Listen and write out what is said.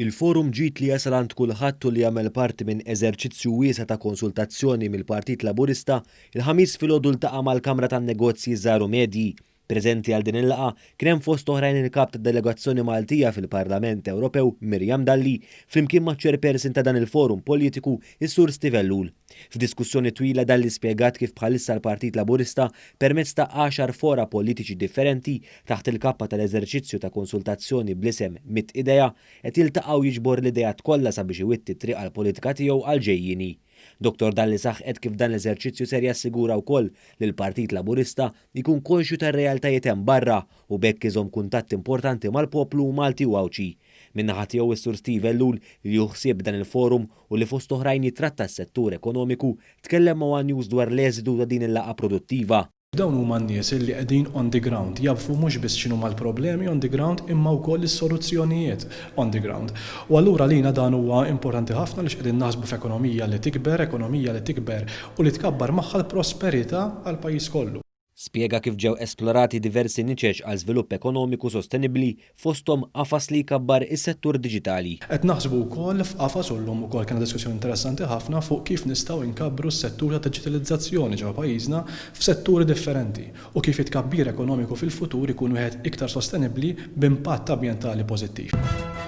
Il-forum ġid li jasal għand kulħadd u li jagħmel parti minn eżerċizzju wiesa ta' konsultazzjoni mill-Partit Laburista il-ħamis filgħodu ltaqa' mal-Kamra tan-Negozji Żgħar u Medji. Preżenti għal din il-laqgħa kien hemm fost oħrajn il-kap tad-delegazzjoni Maltija fil-Parlament Ewropew Mirjam Dalli flimkien maċ-chairperson ta' dan il-forum politiku is-Sur Steve Ellul. F'diskussjoni twila Dalli spjegat kif bħalissa l-Partit Laburista permezz ta' 10 fora politiċi differenti taħt il-kappa tal-eżerċizzju ta' konsultazzjoni bl-isem Mit Idea qed jiltaqgħu jiġbor l-idejat kollha sabiex iwitti triq għall-politika tiegħu għal ġejjieni. Dr. Dalli saħqet kif dan l-eżerċizzju ser jassigura wkoll li l-Partit Laburista jkun konxju tar-realtajiet hemm barra u bekk iżomm kuntatt importanti mal-poplu Malti u Awċi. Min-naħa tiegħu is-Sur Steve Ellul li juħsieb dan il-forum u li fost oħrajn jitratta s-settur ekonomiku tkellem ma' News dwar l-eżidu ta' din il-laqgħa produttiva. Dawn huma n-nies li qegħdin on the ground, jafu mhux biss x'inhuma l-problemi on the ground imma wkoll is-soluzzjonijiet on the ground. U allura lina dan huwa importanti ħafna li qegħdin naħsbu f'ekonomija li tikber u li tkabbar magħha l-prosperità għall pajjiż kollu. Spjega kif ġew esplorati diversi niċeġ għal żvilupp ekonomiku sostenibbli fosthom qafas li jkabbar is-settur diġitali. Qed naħsbu wkoll f'qafas u llum ukoll kien diskussjoni interessanti ħafna fuq kif nistgħu nkabbru s-settur ta' diġitalizzazzjoni ġewwa pajjiżna f'setturi differenti u kif it-tkabbir ekonomiku fil-futur ikun wieħed iktar sostenibbli b'impatt ambjentali pożittiv.